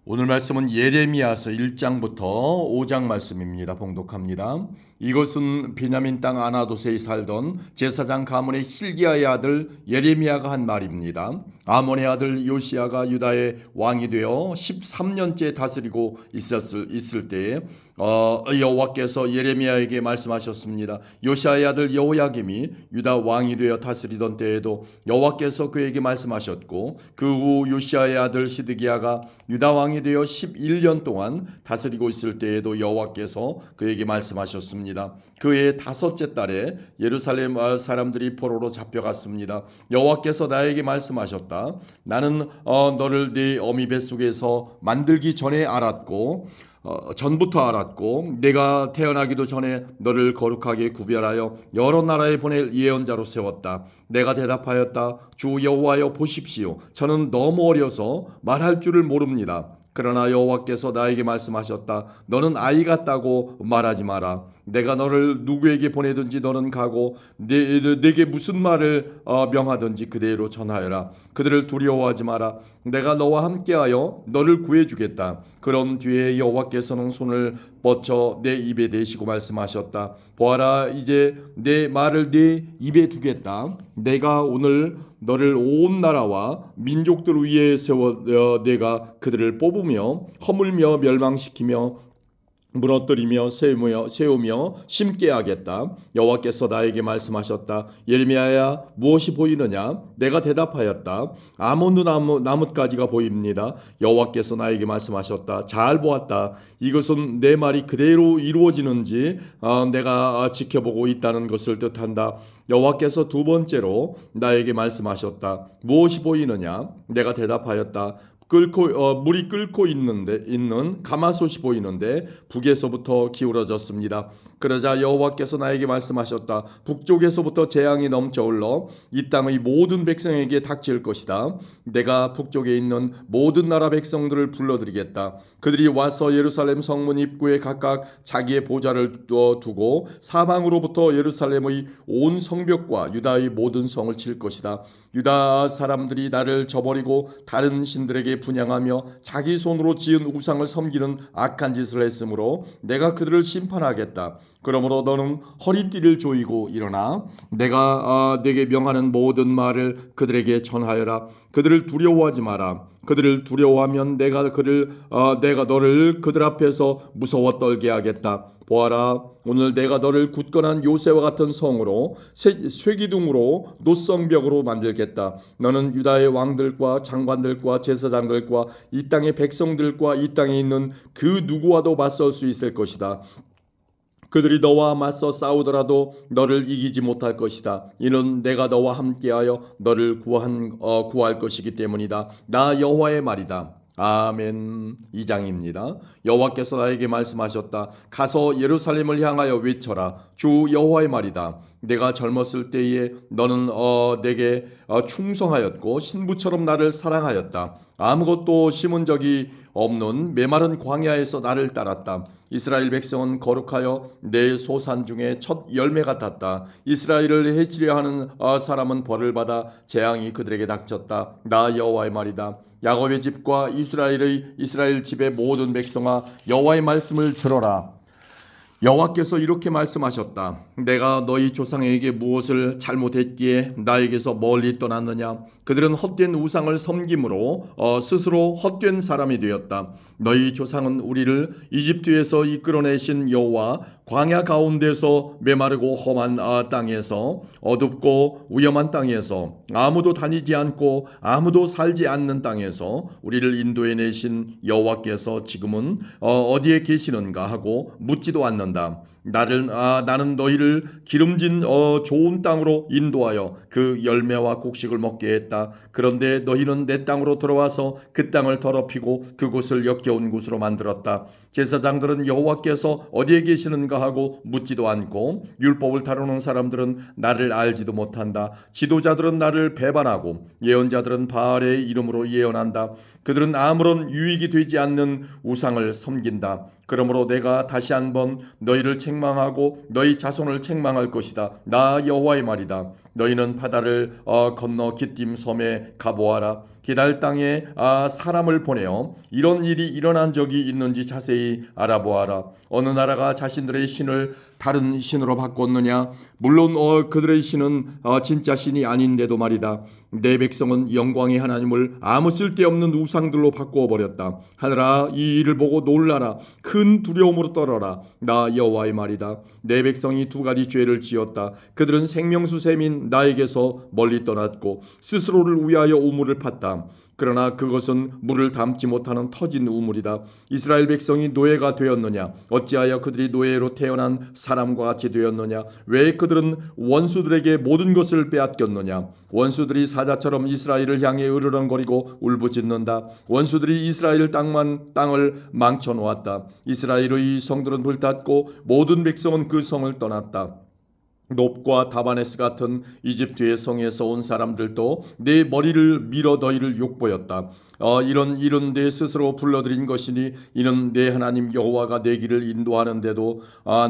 오늘 말씀은 예레미야서 1장부터 5장 말씀입니다. 봉독합니다. 이것은 베냐민 땅 아나도세에 살던 제사장 가문의 hil기야의 아들 예레미야가 한 말입니다. 아몬의 아들 요시야가 유다의 왕이 되어 13년째 다스리고 있을 때에 여호와께서 예레미야에게 말씀하셨습니다. 요시야의 아들 여호야김이 유다 왕이 되어 다스리던 때에도 여호와께서 그에게 말씀하셨고, 그 후 요시야의 아들 시드기야가 유다 왕이 되어 11년 동안 다스리고 있을 때에도 여호와께서 그에게 말씀하셨습니다. 그의 다섯째 달에 예루살렘 사람들이 포로로 잡혀갔습니다. 여호와께서 나에게 말씀하셨다. 나는 너를 네 어미 뱃속에서 만들기 전에 알았고, 전부터 알았고, 내가 태어나기도 전에 너를 거룩하게 구별하여 여러 나라에 보낼 예언자로 세웠다. 내가 대답하였다. 주 여호와여, 보십시오. 저는 너무 어려서 말할 줄을 모릅니다. 그러나 여호와께서 나에게 말씀하셨다. 너는 아이 같다고 말하지 마라. 내가 너를 누구에게 보내든지 너는 가고 내게 무슨 말을 명하든지 그대로 전하여라. 그들을 두려워하지 마라. 내가 너와 함께하여 너를 구해주겠다. 그런 뒤에 여호와께서는 손을 뻗쳐 내 입에 대시고 말씀하셨다. 보아라, 이제 내 말을 네 입에 두겠다. 내가 오늘 너를 온 나라와 민족들 위에 세워 내가 그들을 뽑으며 허물며 멸망시키며 무너뜨리며 세우며 심게 하겠다. 여호와께서 나에게 말씀하셨다. 예레미야야, 무엇이 보이느냐? 내가 대답하였다. 아몬드 나뭇가지가 보입니다. 여호와께서 나에게 말씀하셨다. 잘 보았다. 이것은 내 말이 그대로 이루어지는지 내가 지켜보고 있다는 것을 뜻한다. 여호와께서 두 번째로 나에게 말씀하셨다. 무엇이 보이느냐? 내가 대답하였다. 물이 끓고 있는 가마솥이 보이는데 북에서부터 기울어졌습니다. 그러자 여호와께서 나에게 말씀하셨다. 북쪽에서부터 재앙이 넘쳐 흘러 이 땅의 모든 백성에게 닥칠 것이다. 내가 북쪽에 있는 모든 나라 백성들을 불러들이겠다. 그들이 와서 예루살렘 성문 입구에 각각 자기의 보좌를 두고 사방으로부터 예루살렘의 온 성벽과 유다의 모든 성을 칠 것이다. 유다 사람들이 나를 저버리고 다른 신들에게 분향하며 자기 손으로 지은 우상을 섬기는 악한 짓을 했으므로 내가 그들을 심판하겠다. 그러므로 너는 허리띠를 조이고 일어나 내가 내게 명하는 모든 말을 그들에게 전하여라. 그들을 두려워하지 마라. 그들을 두려워하면 내가 너를 그들 앞에서 무서워 떨게 하겠다. 보아라, 오늘 내가 너를 굳건한 요새와 같은 성으로 쇠기둥으로 노성벽으로 만들겠다. 너는 유다의 왕들과 장관들과 제사장들과 이 땅의 백성들과 이 땅에 있는 그 누구와도 맞설 수 있을 것이다. 그들이 너와 맞서 싸우더라도 너를 이기지 못할 것이다. 이는 내가 너와 함께하여 너를 구할 것이기 때문이다. 나 여호와의 말이다. 아멘. 2장입니다. 여호와께서 나에게 말씀하셨다. 가서 예루살렘을 향하여 외쳐라. 주 여호와의 말이다. 내가 젊었을 때에 너는 내게 충성하였고 신부처럼 나를 사랑하였다. 아무것도 심은 적이 없는 메마른 광야에서 나를 따랐다. 이스라엘 백성은 거룩하여 내 소산 중에 첫 열매 같았다. 이스라엘을 해치려 하는 사람은 벌을 받아 재앙이 그들에게 닥쳤다. 나 여호와의 말이다. 야곱의 집과 이스라엘 집의 모든 백성아, 여호와의 말씀을 들어라. 여호와께서 이렇게 말씀하셨다. 내가 너희 조상에게 무엇을 잘못했기에 나에게서 멀리 떠났느냐? 그들은 헛된 우상을 섬김으로 스스로 헛된 사람이 되었다. 너희 조상은 우리를 이집트에서 이끌어내신 여호와, 광야 가운데서 메마르고 험한 땅에서, 어둡고 위험한 땅에서, 아무도 다니지 않고 아무도 살지 않는 땅에서 우리를 인도해내신 여호와께서 지금은 어디에 계시는가 하고 묻지도 않는다. 나는 너희를 기름진 좋은 땅으로 인도하여 그 열매와 곡식을 먹게 했다. 그런데 너희는 내 땅으로 들어와서 그 땅을 더럽히고 그곳을 역겨운 곳으로 만들었다. 제사장들은 여호와께서 어디에 계시는가 하고 묻지도 않고, 율법을 다루는 사람들은 나를 알지도 못한다. 지도자들은 나를 배반하고 예언자들은 바알의 이름으로 예언한다. 그들은 아무런 유익이 되지 않는 우상을 섬긴다. 그러므로 내가 다시 한번 너희를 책망하고 너희 자손을 책망할 것이다. 나 여호와의 말이다. 너희는 바다를 건너 기띔 섬에 가보아라. 기달 땅에 사람을 보내어 이런 일이 일어난 적이 있는지 자세히 알아보아라. 어느 나라가 자신들의 신을 다른 신으로 바꿨느냐? 물론 그들의 신은 진짜 신이 아닌데도 말이다. 내 백성은 영광의 하나님을 아무 쓸데없는 우상들로 바꾸어 버렸다. 하늘아, 이 일을 보고 놀라라. 큰 두려움으로 떨어라. 나 여호와의 말이다. 내 백성이 두 가지 죄를 지었다. 그들은 생명수 샘인 나에게서 멀리 떠났고 스스로를 위하여 우물을 팠다. 그러나 그것은 물을 담지 못하는 터진 우물이다. 이스라엘 백성이 노예가 되었느냐? 어찌하여 그들이 노예로 태어난 사람과 같이 되었느냐? 왜 그들은 원수들에게 모든 것을 빼앗겼느냐? 원수들이 사자처럼 이스라엘을 향해 으르렁거리고 울부짖는다. 원수들이 이스라엘 땅을 망쳐놓았다. 이스라엘의 성들은 불탔고 모든 백성은 그 성을 떠났다. 놉과 다바네스 같은 이집트의 성에서 온 사람들도 내 머리를 밀어 너희를 욕보였다. 이런 내 스스로 불러들인 것이니 이는 내 하나님 여호와가 내 길을 인도하는데도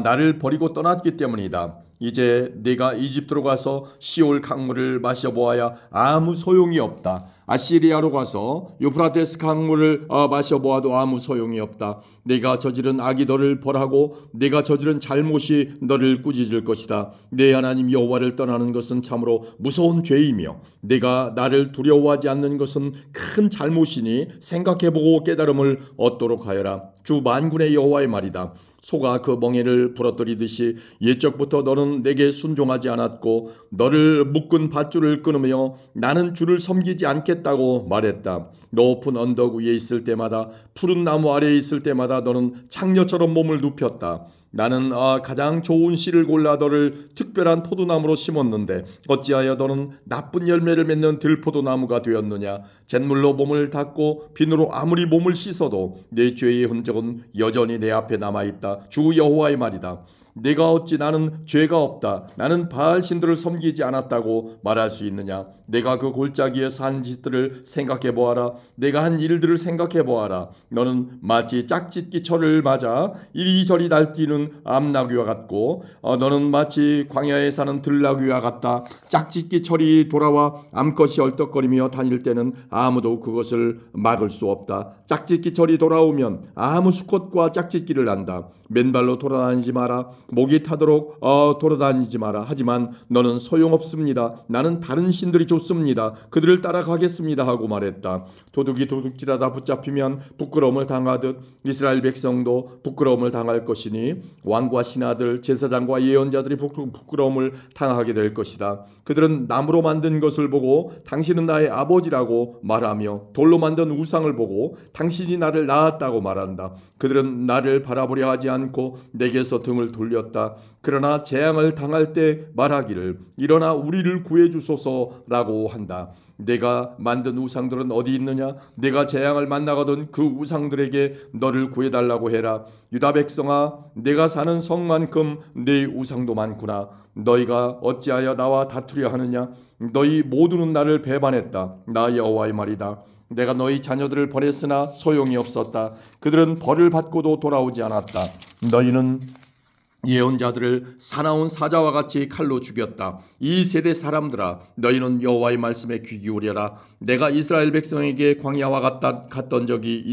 나를 버리고 떠났기 때문이다. 이제 내가 이집트로 가서 시올 강물을 마셔보아야 아무 소용이 없다. 아시리아로 가서 유프라테스 강물을 마셔보아도 아무 소용이 없다. 내가 저지른 악이 너를 벌하고 내가 저지른 잘못이 너를 꾸짖을 것이다. 내 하나님 여호와를 떠나는 것은 참으로 무서운 죄이며 내가 나를 두려워하지 않는 것은 큰 잘못이니 생각해보고 깨달음을 얻도록 하여라. 주 만군의 여호와의 말이다. 소가 그 멍에를 부러뜨리듯이 옛적부터 너는 내게 순종하지 않았고 너를 묶은 밧줄을 끊으며 나는 주를 섬기지 않겠다고 말했다. 높은 언덕 위에 있을 때마다 푸른 나무 아래에 있을 때마다 너는 창녀처럼 몸을 눕혔다. 나는 가장 좋은 씨를 골라 너를 특별한 포도나무로 심었는데 어찌하여 너는 나쁜 열매를 맺는 들포도나무가 되었느냐? 잿물로 몸을 닦고 비누로 아무리 몸을 씻어도 내 죄의 흔적은 여전히 내 앞에 남아있다. 주 여호와의 말이다. 내가 어찌 나는 죄가 없다. 나는 바알 신들을 섬기지 않았다고 말할 수 있느냐? 내가 그 골짜기에서 한 짓들을 생각해 보아라. 내가 한 일들을 생각해 보아라. 너는 마치 짝짓기 철을 맞아 이리저리 날뛰는 암나귀와 같고 너는 마치 광야에 사는 들나귀와 같다. 짝짓기 철이 돌아와 암컷이 얼떡거리며 다닐 때는 아무도 그것을 막을 수 없다. 짝짓기 철이 돌아오면 아무 수컷과 짝짓기를 한다. 맨발로 돌아다니지 마라. 목이 타도록 돌아다니지 마라. 하지만 너는 소용없습니다. 나는 다른 신들이 좋습니다. 그들을 따라가겠습니다 하고 말했다. 도둑이 도둑질하다 붙잡히면 부끄러움을 당하듯 이스라엘 백성도 부끄러움을 당할 것이니 왕과 신하들 제사장과 예언자들이 부끄러움을 당하게 될 것이다. 그들은 나무로 만든 것을 보고 당신은 나의 아버지라고 말하며 돌로 만든 우상을 보고 당신이 나를 낳았다고 말한다. 그들은 나를 바라보려 하지 않고 내게서 등을 돌렸다. 그러나 재앙을 당할 때 말하기를 일어나 우리를 구해주소서라고 한다. 내가 만든 우상들은 어디 있느냐? 내가 재앙을 만나거든 그 우상들에게 너를 구해달라고 해라. 유다 백성아, 내가 사는 성만큼 내 우상도 많구나. 너희가 어찌하여 나와 다투려 하느냐? 너희 모두는 나를 배반했다. 나 여호와의 말이다. 내가 너희 자녀들을 보냈으나 소용이 없었다. 그들은 벌을 받고도 돌아오지 않았다. 너희는 예언자들을 사나운 사자와 같이 칼로 죽였다. 이 세대 사람들아, 너희는 여호와의 말씀에 귀 기울여라. 내가 이스라엘 백성에게 광야와 같던 적이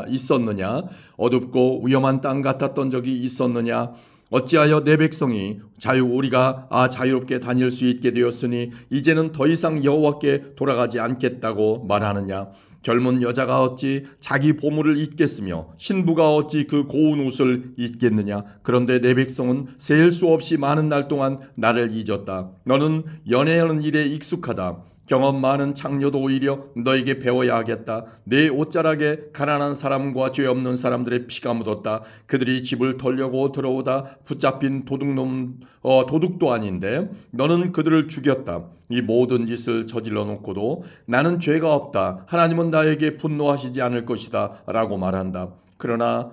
있었느냐? 어둡고 위험한 땅 같았던 적이 있었느냐? 어찌하여 내 백성이 우리가 자유롭게 다닐 수 있게 되었으니 이제는 더 이상 여호와께 돌아가지 않겠다고 말하느냐? 젊은 여자가 어찌 자기 보물을 잊겠으며 신부가 어찌 그 고운 옷을 잊겠느냐? 그런데 내 백성은 셀 수 없이 많은 날 동안 나를 잊었다. 너는 연애하는 일에 익숙하다. 경험 많은 창녀도 오히려 너에게 배워야 하겠다. 내 옷자락에 가난한 사람과 죄 없는 사람들의 피가 묻었다. 그들이 집을 털려고 들어오다 붙잡힌 도둑도 아닌데 너는 그들을 죽였다. 이 모든 짓을 저질러 놓고도 나는 죄가 없다. 하나님은 나에게 분노하시지 않을 것이다 라고 말한다. 그러나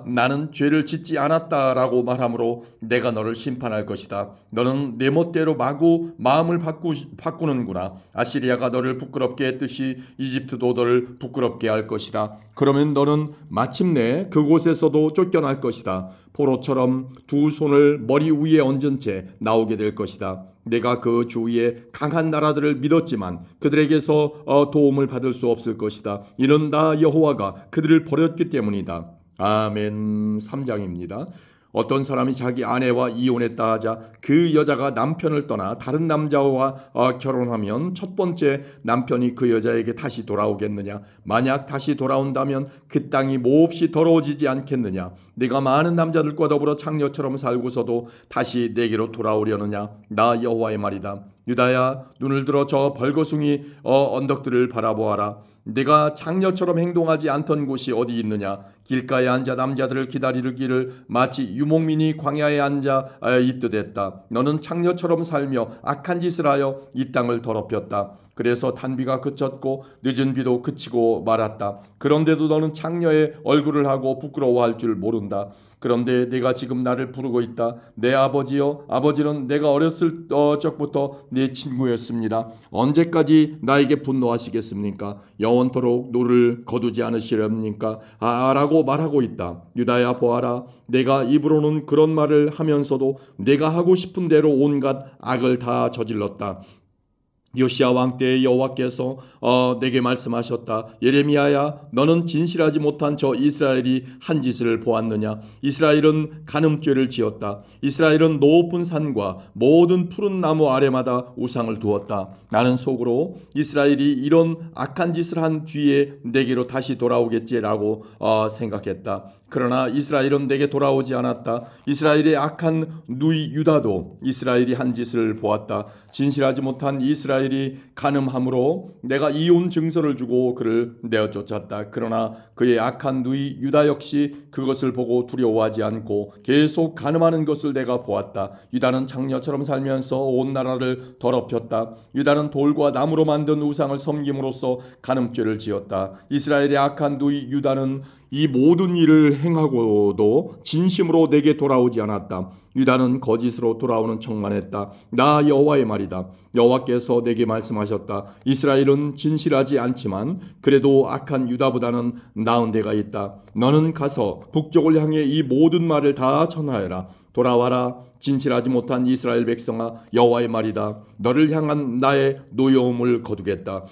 나는 죄를 짓지 않았다라고 말하므로 내가 너를 심판할 것이다. 너는 내 멋대로 마구 마음을 바꾸는구나. 아시리아가 너를 부끄럽게 했듯이 이집트도 너를 부끄럽게 할 것이다. 그러면 너는 마침내 그곳에서도 쫓겨날 것이다. 포로처럼 두 손을 머리 위에 얹은 채 나오게 될 것이다. 내가 그 주위에 강한 나라들을 믿었지만 그들에게서 도움을 받을 수 없을 것이다. 이는 나 여호와가 그들을 버렸기 때문이다. 아멘. 3장입니다. 어떤 사람이 자기 아내와 이혼했다 하자 그 여자가 남편을 떠나 다른 남자와 결혼하면 첫 번째 남편이 그 여자에게 다시 돌아오겠느냐? 만약 다시 돌아온다면 그 땅이 몹시 더러워지지 않겠느냐? 네가 많은 남자들과 더불어 창녀처럼 살고서도 다시 내게로 돌아오려느냐? 나 여호와의 말이다. 유다야, 눈을 들어 저 벌거숭이 언덕들을 바라보아라. 내가 창녀처럼 행동하지 않던 곳이 어디 있느냐? 길가에 앉아 남자들을 기다리기를 마치 유목민이 광야에 앉아 있듯 했다. 너는 창녀처럼 살며 악한 짓을 하여 이 땅을 더럽혔다. 그래서 단비가 그쳤고 늦은 비도 그치고 말았다. 그런데도 너는 창녀의 얼굴을 하고 부끄러워할 줄 모른다. 그런데 내가 지금 나를 부르고 있다. 내 아버지여, 아버지는 내가 어렸을 적부터 내 친구였습니다. 언제까지 나에게 분노하시겠습니까? 영원토록 노를 거두지 않으시렵니까? 라고 말하고 있다. 유다야, 보아라. 내가 입으로는 그런 말을 하면서도 내가 하고 싶은 대로 온갖 악을 다 저질렀다. 요시야 왕 때에 여호와께서 내게 말씀하셨다. 예레미야야, 너는 진실하지 못한 저 이스라엘이 한 짓을 보았느냐? 이스라엘은 간음죄를 지었다. 이스라엘은 높은 산과 모든 푸른 나무 아래마다 우상을 두었다. 나는 속으로 이스라엘이 이런 악한 짓을 한 뒤에 내게로 다시 돌아오겠지라고 생각했다. 그러나 이스라엘은 내게 돌아오지 않았다. 이스라엘의 악한 누이 유다도 이스라엘이 한 짓을 보았다. 진실하지 못한 이스라엘이 간음함으로 내가 이혼 증서를 주고 그를 내어 쫓았다. 그러나 그의 악한 누이 유다 역시 그것을 보고 두려워하지 않고 계속 간음하는 것을 내가 보았다. 유다는 장녀처럼 살면서 온 나라를 더럽혔다. 유다는 돌과 나무로 만든 우상을 섬김으로써 간음죄를 지었다. 이스라엘의 악한 누이 유다는 이 모든 일을 행하고도 진심으로 내게 돌아오지 않았다. 유다는 거짓으로 돌아오는 척만 했다. 나 여호와의 말이다. 여호와께서 내게 말씀하셨다. 이스라엘은 진실하지 않지만 그래도 악한 유다보다는 나은 데가 있다. 너는 가서 북쪽을 향해 이 모든 말을 다 전하여라. 돌아와라. 진실하지 못한 이스라엘 백성아, 여호와의 말이다. 너를 향한 나의 노여움을 거두겠다.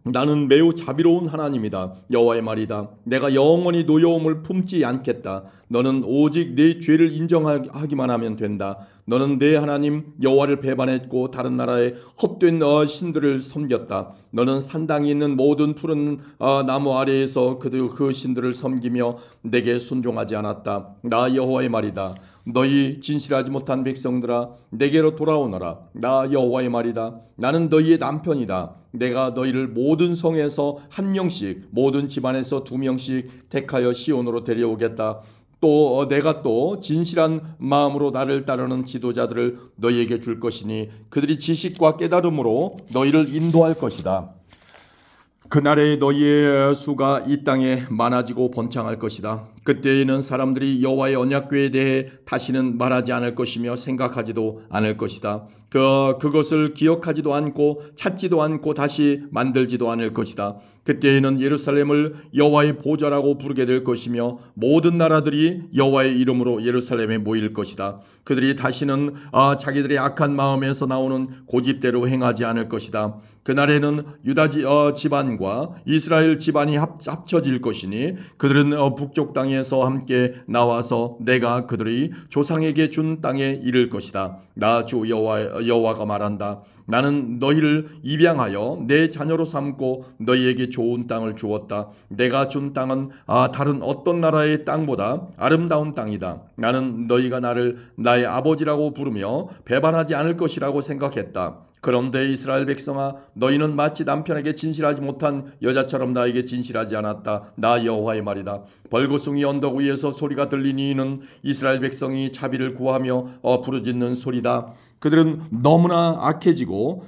나는 매우 자비로운 하나님이다. 여호와의 말이다. 내가 영원히 노여움을 품지 않겠다. 너는 오직 내 죄를 인정하기만 하면 된다. 너는 내 하나님 여호와를 배반했고 다른 나라의 헛된 신들을 섬겼다. 너는 산당이 있는 모든 푸른 나무 아래에서 그 신들을 섬기며 내게 순종하지 않았다. 나 여호와의 말이다. 너희 진실하지 못한 백성들아, 내게로 돌아오너라. 나 여호와의 말이다. 나는 너희의 남편이다. 내가 너희를 모든 성에서 한 명씩, 모든 집안에서 2명씩 택하여 시온으로 데려오겠다. 또 내가 또 진실한 마음으로 나를 따르는 지도자들을 너희에게 줄 것이니 그들이 지식과 깨달음으로 너희를 인도할 것이다. 그날에 너희의 수가 이 땅에 많아지고 번창할 것이다. 그때에는 사람들이 여호와의 언약궤에 대해 다시는 말하지 않을 것이며 생각하지도 않을 것이다. 그것을 기억하지도 않고 찾지도 않고 다시 만들지도 않을 것이다. 그때에는 예루살렘을 여호와의 보좌라고 부르게 될 것이며 모든 나라들이 여호와의 이름으로 예루살렘에 모일 것이다. 그들이 다시는 자기들의 악한 마음에서 나오는 고집대로 행하지 않을 것이다. 그날에는 유다 집안과 이스라엘 집안이 합쳐질 것이니 그들은 북쪽 땅에서 함께 나와서 내가 그들이 조상에게 준 땅에 이를 것이다. 나 주 여호와가 말한다. 나는 너희를 입양하여 내 자녀로 삼고 너희에게 좋은 땅을 주었다. 내가 준 땅은 다른 어떤 나라의 땅보다 아름다운 땅이다. 나는 너희가 나를 나의 아버지라고 부르며 배반하지 않을 것이라고 생각했다. 그런데 이스라엘 백성아, 너희는 마치 남편에게 진실하지 못한 여자처럼 나에게 진실하지 않았다. 나 여호와의 말이다. 벌거숭이 언덕 위에서 소리가 들리니 이는 이스라엘 백성이 자비를 구하며 부르짖는 소리다. 그들은 너무나 악해지고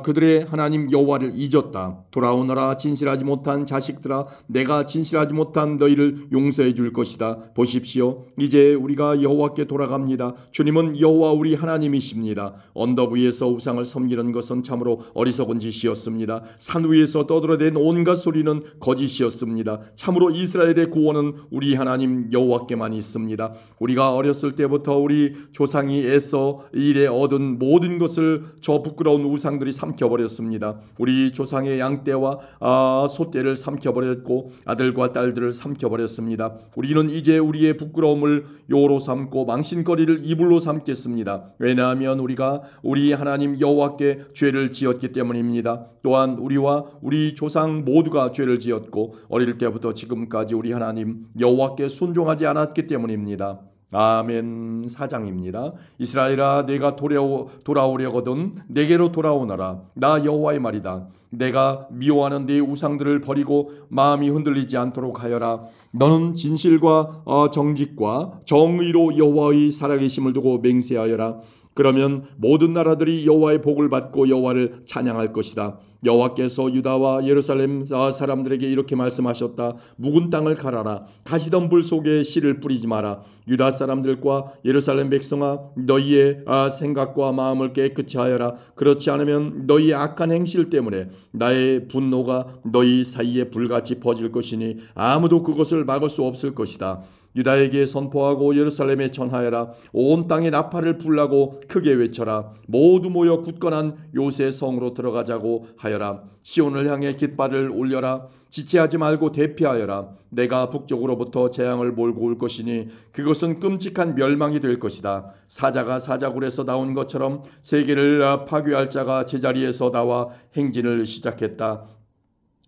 그들의 하나님 여호와를 잊었다. 돌아오너라 진실하지 못한 자식들아, 내가 진실하지 못한 너희를 용서해 줄 것이다. 보십시오, 이제 우리가 여호와께 돌아갑니다. 주님은 여호와 우리 하나님이십니다. 언덕 위에서 우상을 섬기는 것은 참으로 어리석은 짓이었습니다. 산 위에서 떠들어댄 온갖 소리는 거짓이었습니다. 참으로 이스라엘의 구원은 우리 하나님 여호와께만 있습니다. 우리가 어렸을 때부터 우리 조상이 애써 일에 얻은 얻은 모든 것을 저 부끄러운 우상들이 삼켜버렸습니다. 우리 조상의 양떼와 소떼를 삼켜버렸고 아들과 딸들을 삼켜버렸습니다. 우리는 이제 우리의 부끄러움을 요로 삼고 망신거리를 이불로 삼겠습니다. 왜냐하면 우리가 우리 하나님 여호와께 죄를 지었기 때문입니다. 또한 우리와 우리 조상 모두가 죄를 지었고 어릴 때부터 지금까지 우리 하나님 여호와께 순종하지 않았기 때문입니다. 아멘. 4장입니다. 이스라엘아, 내가 돌아오려거든 내게로 돌아오너라. 나 여호와의 말이다. 내가 미워하는 네 우상들을 버리고 마음이 흔들리지 않도록 하여라. 너는 진실과 정직과 정의로 여호와의 살아계심을 두고 맹세하여라. 그러면 모든 나라들이 여호와의 복을 받고 여호와를 찬양할 것이다. 여호와께서 유다와 예루살렘 사람들에게 이렇게 말씀하셨다. 묵은 땅을 갈아라. 가시던 불 속에 씨를 뿌리지 마라. 유다 사람들과 예루살렘 백성아, 너희의 생각과 마음을 깨끗이 하여라. 그렇지 않으면 너희의 악한 행실 때문에 나의 분노가 너희 사이에 불같이 퍼질 것이니 아무도 그것을 막을 수 없을 것이다. 유다에게 선포하고 예루살렘에 전하여라. 온 땅에 나팔을 불라고 크게 외쳐라. 모두 모여 굳건한 요새 성으로 들어가자고 하여라. 시온을 향해 깃발을 올려라. 지체하지 말고 대피하여라. 내가 북쪽으로부터 재앙을 몰고 올 것이니 그것은 끔찍한 멸망이 될 것이다. 사자가 사자굴에서 나온 것처럼 세계를 파괴할 자가 제자리에서 나와 행진을 시작했다.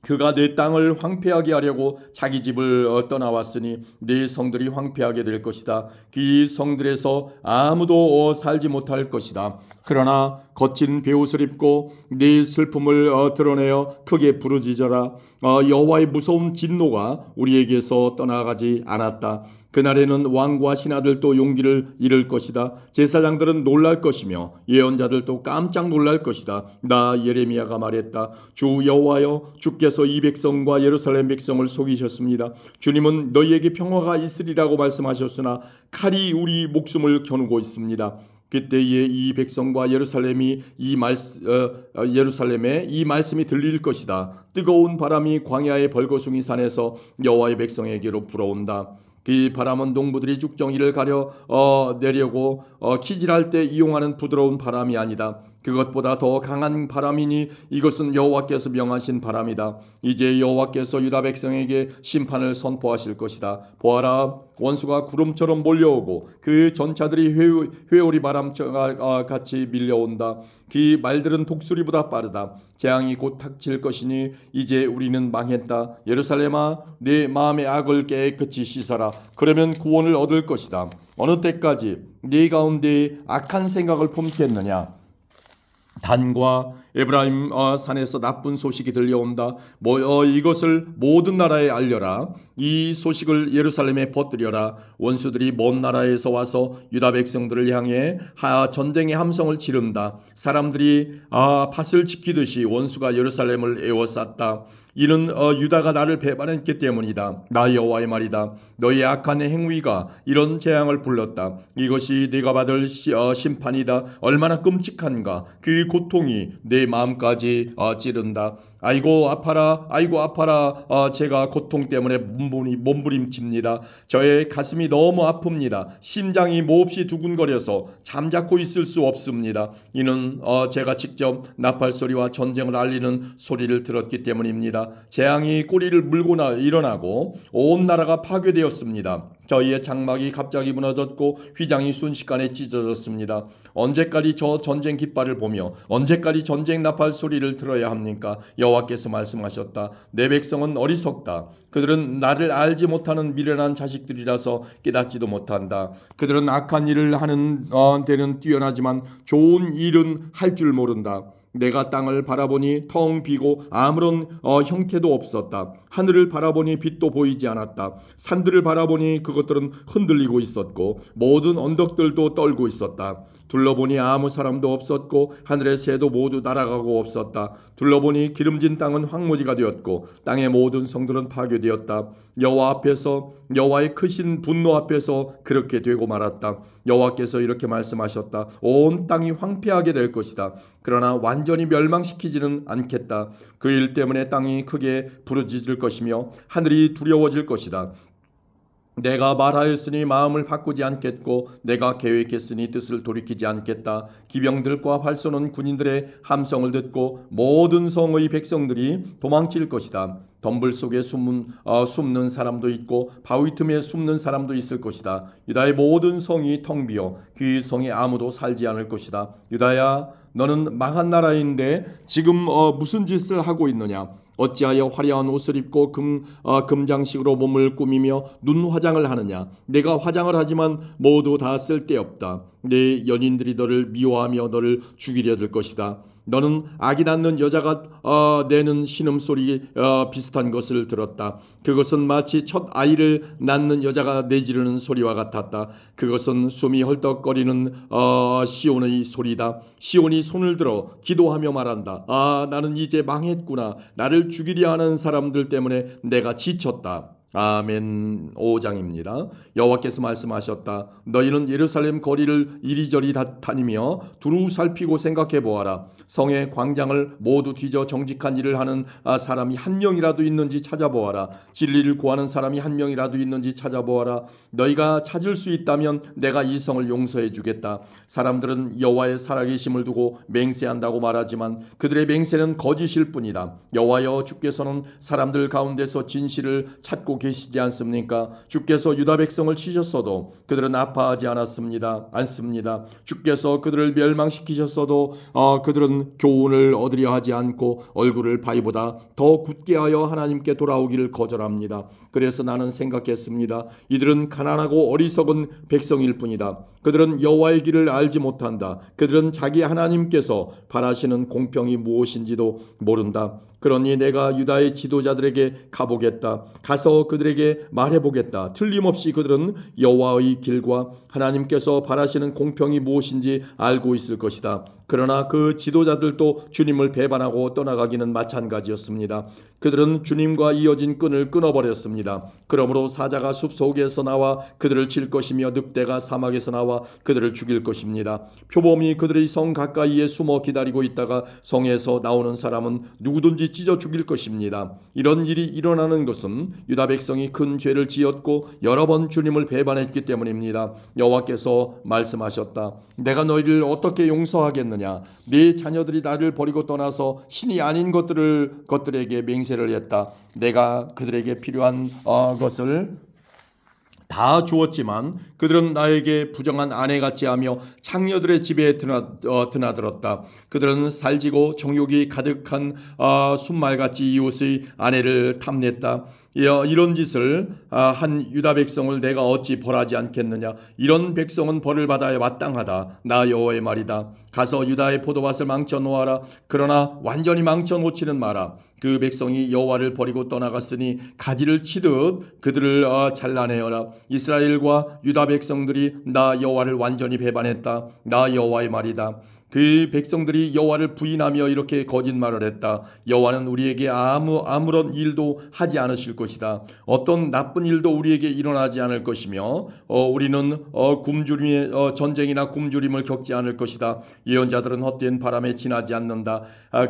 그가 내 땅을 황폐하게 하려고 자기 집을 떠나왔으니 네 성들이 황폐하게 될 것이다. 그 성들에서 아무도 살지 못할 것이다. 그러나 거친 베옷을 입고 네 슬픔을 드러내어 크게 부르짖어라. 여호와의 무서운 진노가 우리에게서 떠나가지 않았다. 그날에는 왕과 신하들도 용기를 잃을 것이다. 제사장들은 놀랄 것이며 예언자들도 깜짝 놀랄 것이다. 나 예레미야가 말했다. 주 여호와여, 주께서 이 백성과 예루살렘 백성을 속이셨습니다. 주님은 너희에게 평화가 있으리라고 말씀하셨으나 칼이 우리 목숨을 겨누고 있습니다. 그때에 이 백성과 예루살렘에 이 말씀이 들릴 것이다. 뜨거운 바람이 광야의 벌거숭이 산에서 여호와의 백성에게로 불어온다. 그 바람은 농부들이 죽정이를 가려 내려고 키질할 때 이용하는 부드러운 바람이 아니다. 그것보다 더 강한 바람이니 이것은 여호와께서 명하신 바람이다. 이제 여호와께서 유다 백성에게 심판을 선포하실 것이다. 보아라, 원수가 구름처럼 몰려오고 그 전차들이 회오리 바람과 같이 밀려온다. 그 말들은 독수리보다 빠르다. 재앙이 곧 닥칠 것이니 이제 우리는 망했다. 예루살렘아, 내 마음의 악을 깨끗이 씻어라. 그러면 구원을 얻을 것이다. 어느 때까지 네 가운데 악한 생각을 품겠느냐? 단과 에브라임 산에서 나쁜 소식이 들려온다. 이것을 모든 나라에 알려라. 이 소식을 예루살렘에 퍼뜨려라. 원수들이 먼 나라에서 와서 유다 백성들을 향해 전쟁의 함성을 지른다. 사람들이 밭을 지키듯이 원수가 예루살렘을 에워쌌다. 이는 유다가 나를 배반했기 때문이다. 나 여호와의 말이다. 너희 악한 행위가 이런 재앙을 불렀다. 이것이 네가 받을 심판이다. 얼마나 끔찍한가. 그 고통이 내 마음까지 찌른다. 아이고 아파라, 아이고 아파라. 제가 고통 때문에 몸부림칩니다. 저의 가슴이 너무 아픕니다. 심장이 몹시 두근거려서 잠자코 있을 수 없습니다. 이는 제가 직접 나팔 소리와 전쟁을 알리는 소리를 들었기 때문입니다. 재앙이 꼬리를 물고 일어나고 온 나라가 파괴되었습니다. 저희의 장막이 갑자기 무너졌고 휘장이 순식간에 찢어졌습니다. 언제까지 저 전쟁 깃발을 보며 언제까지 전쟁 나팔 소리를 들어야 합니까? 여호와께서 말씀하셨다. 내 백성은 어리석다. 그들은 나를 알지 못하는 미련한 자식들이라서 깨닫지도 못한다. 그들은 악한 일을 하는 데는 뛰어나지만 좋은 일은 할 줄 모른다. 내가 땅을 바라보니 텅 비고 아무런 형태도 없었다. 하늘을 바라보니 빛도 보이지 않았다. 산들을 바라보니 그것들은 흔들리고 있었고 모든 언덕들도 떨고 있었다. 둘러보니 아무 사람도 없었고 하늘의 새도 모두 날아가고 없었다. 둘러보니 기름진 땅은 황무지가 되었고 땅의 모든 성들은 파괴되었다. 여호와 앞에서, 여호와의 크신 분노 앞에서 그렇게 되고 말았다. 여호와께서 이렇게 말씀하셨다. 온 땅이 황폐하게 될 것이다. 그러나 완전히 멸망시키지는 않겠다. 그 일 때문에 땅이 크게 부르짖을 것이며 하늘이 두려워질 것이다. 내가 말하였으니 마음을 바꾸지 않겠고 내가 계획했으니 뜻을 돌이키지 않겠다. 기병들과 활 쏘는 군인들의 함성을 듣고 모든 성의 백성들이 도망칠 것이다. 덤불 속에 숨는 사람도 있고 바위 틈에 숨는 사람도 있을 것이다. 유다의 모든 성이 텅 비어 그 성에 아무도 살지 않을 것이다. 유다야, 너는 망한 나라인데 지금 무슨 짓을 하고 있느냐? 어찌하여 화려한 옷을 입고 금장식으로 몸을 꾸미며 눈 화장을 하느냐? 내가 화장을 하지만 모두 다 쓸데없다. 내 연인들이 너를 미워하며 너를 죽이려 들 것이다. 너는 아기 낳는 여자가 내는 신음소리 비슷한 것을 들었다. 그것은 마치 첫 아이를 낳는 여자가 내지르는 소리와 같았다. 그것은 숨이 헐떡거리는 시온의 소리다. 시온이 손을 들어 기도하며 말한다. 나는 이제 망했구나. 나를 죽이려 하는 사람들 때문에 내가 지쳤다. 아멘. 5장입니다. 여호와께서 말씀하셨다. 너희는 예루살렘 거리를 이리저리 다니며 두루 살피고 생각해 보아라. 성의 광장을 모두 뒤져 정직한 일을 하는 사람이 한 명이라도 있는지 찾아보아라. 진리를 구하는 사람이 한 명이라도 있는지 찾아보아라. 너희가 찾을 수 있다면 내가 이 성을 용서해 주겠다. 사람들은 여호와의 살아계심을 두고 맹세한다고 말하지만 그들의 맹세는 거짓일 뿐이다. 여호와여, 주께서는 사람들 가운데서 진실을 찾고 계시지 않습니까? 주께서 유다 백성을 치셨어도 그들은 아파하지 않습니다. 주께서 그들을 멸망시키셨어도 그들은 교훈을 얻으려 하지 않고 얼굴을 바위보다 더 굳게 하여 하나님께 돌아오기를 거절합니다. 그래서 나는 생각했습니다. 이들은 가난하고 어리석은 백성일 뿐이다. 그들은 여호와의 길을 알지 못한다. 그들은 자기 하나님께서 바라시는 공평이 무엇인지도 모른다. 그러니 내가 유다의 지도자들에게 가보겠다. 가서 그들에게 말해보겠다. 틀림없이 그들은 여호와의 길과 하나님께서 바라시는 공평이 무엇인지 알고 있을 것이다. 그러나 그 지도자들도 주님을 배반하고 떠나가기는 마찬가지였습니다. 그들은 주님과 이어진 끈을 끊어버렸습니다. 그러므로 사자가 숲속에서 나와 그들을 칠 것이며 늑대가 사막에서 나와 그들을 죽일 것입니다. 표범이 그들의 성 가까이에 숨어 기다리고 있다가 성에서 나오는 사람은 누구든지 찢어 죽일 것입니다. 이런 일이 일어나는 것은 유다 백성이 큰 죄를 지었고 여러 번 주님을 배반했기 때문입니다. 여호와께서 말씀하셨다. 내가 너희를 어떻게 용서하겠느냐? 네 자녀들이 나를 버리고 떠나서 신이 아닌 것들에게 맹세를 했다. 내가 그들에게 필요한 것을 다 주었지만 그들은 나에게 부정한 아내같이 하며 창녀들의 집에 드나들었다. 그들은 살지고 정욕이 가득한 순말같이 이웃의 아내를 탐냈다. 이런 짓을 한 유다 백성을 내가 어찌 벌하지 않겠느냐. 이런 백성은 벌을 받아야 마땅하다. 나 여호와의 말이다. 가서 유다의 포도밭을 망쳐 놓아라. 그러나 완전히 망쳐 놓지는 마라. 그 백성이 여호와를 버리고 떠나갔으니 가지를 치듯 그들을 잘라내어라. 이스라엘과 유다 백성들이 나 여호와를 완전히 배반했다. 나 여호와의 말이다. 그 백성들이 여호와를 부인하며 이렇게 거짓말을 했다. 여호와는 우리에게 아무런 일도 하지 않으실 것이다. 어떤 나쁜 일도 우리에게 일어나지 않을 것이며 우리는 전쟁이나 굶주림을 겪지 않을 것이다. 예언자들은 헛된 바람에 지나지 않는다.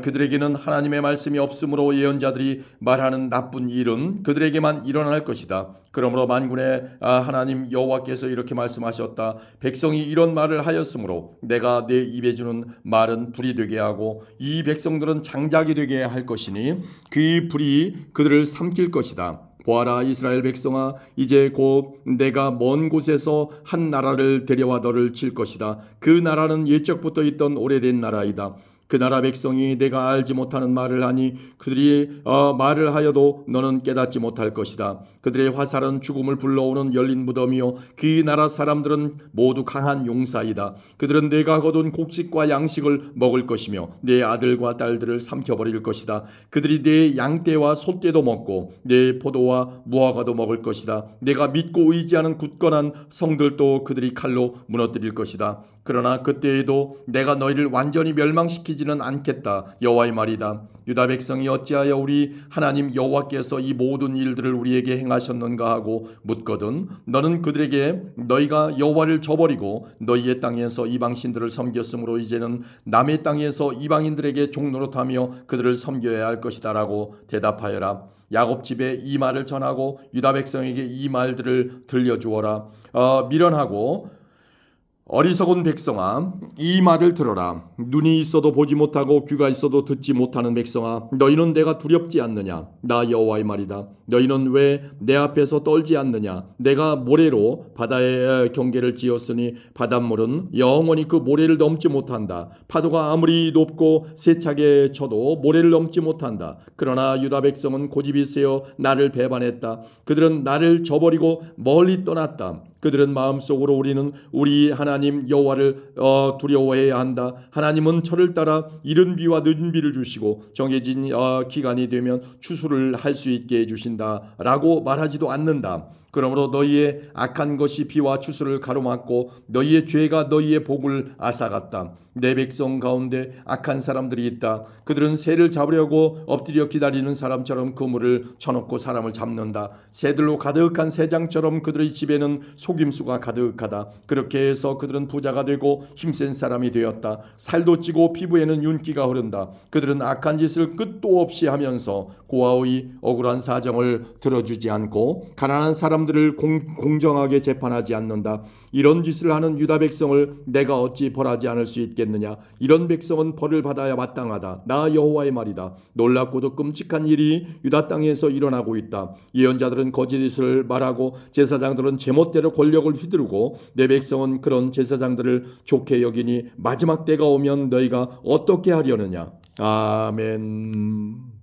그들에게는 하나님의 말씀이 없으므로 예언자들이 말하는 나쁜 일은 그들에게만 일어날 것이다. 그러므로 만군의 하나님 여호와께서 이렇게 말씀하셨다. 백성이 이런 말을 하였으므로 내가 내 입에 주는 말은 불이 되게 하고 이 백성들은 장작이 되게 할 것이니 그 불이 그들을 삼킬 것이다. 보아라, 이스라엘 백성아, 이제 곧 내가 먼 곳에서 한 나라를 데려와 너를 칠 것이다. 그 나라는 옛적부터 있던 오래된 나라이다. 그 나라 백성이 내가 알지 못하는 말을 하니 그들이 말을 하여도 너는 깨닫지 못할 것이다. 그들의 화살은 죽음을 불러오는 열린 무덤이요 그 나라 사람들은 모두 강한 용사이다. 그들은 내가 거둔 곡식과 양식을 먹을 것이며 내 아들과 딸들을 삼켜버릴 것이다. 그들이 내 양떼와 소떼도 먹고 내 포도와 무화과도 먹을 것이다. 내가 믿고 의지하는 굳건한 성들도 그들이 칼로 무너뜨릴 것이다. 그러나 그때에도 내가 너희를 완전히 멸망시키지 멈추지는 않겠다. 여호와의 말이다. 유다 백성이 어찌하여 우리 하나님 여호와께서 이 모든 일들을 우리에게 행하셨는가 하고 묻거든 너는 그들에게 너희가 여호와를 저버리고 너희의 땅에서 이방신들을 섬겼으므로 이제는 남의 땅에서 이방인들에게 종노릇하며 그들을 섬겨야 할 것이다 라고 대답하여라. 야곱 집에 이 말을 전하고 유다 백성에게 이 말들을 들려주어라. 미련하고 어리석은 백성아, 이 말을 들어라. 눈이 있어도 보지 못하고 귀가 있어도 듣지 못하는 백성아, 너희는 내가 두렵지 않느냐? 나 여호와의 말이다. 너희는 왜 내 앞에서 떨지 않느냐? 내가 모래로 바다의 경계를 지었으니 바닷물은 영원히 그 모래를 넘지 못한다. 파도가 아무리 높고 세차게 쳐도 모래를 넘지 못한다. 그러나 유다 백성은 고집이 세어 나를 배반했다. 그들은 나를 저버리고 멀리 떠났다. 그들은 마음속으로 우리는 우리 하나님 여호와를 두려워해야 한다. 하나님은 철을 따라 이른 비와 늦은 비를 주시고 정해진 기간이 되면 추수를 할 수 있게 해주신다라고 말하지도 않는다. 그러므로 너희의 악한 것이 비와 추수를 가로막고 너희의 죄가 너희의 복을 앗아갔다. 내 백성 가운데 악한 사람들이 있다. 그들은 새를 잡으려고 엎드려 기다리는 사람처럼 그물을 쳐놓고 사람을 잡는다. 새들로 가득한 새장처럼 그들의 집에는 속임수가 가득하다. 그렇게 해서 그들은 부자가 되고 힘센 사람이 되었다. 살도 찌고 피부에는 윤기가 흐른다. 그들은 악한 짓을 끝도 없이 하면서 고아의 억울한 사정을 들어주지 않고 가난한 사람들을 공정하게 재판하지 않는다. 이런 짓을 하는 유다 백성을 내가 어찌 벌하지 않을 수 있겠느냐? 이런 백성은 벌을 받아야 마땅하다. 나 여호와의 말이다. 놀랍고도 끔찍한 일이 유다 땅에서 일어나고 있다. 예언자들은 거짓을 말하고 제사장들은 제멋대로 권력을 휘두르고 내 백성은 그런 제사장들을 좋게 여기니 마지막 때가 오면 너희가 어떻게 하려느냐? 아멘.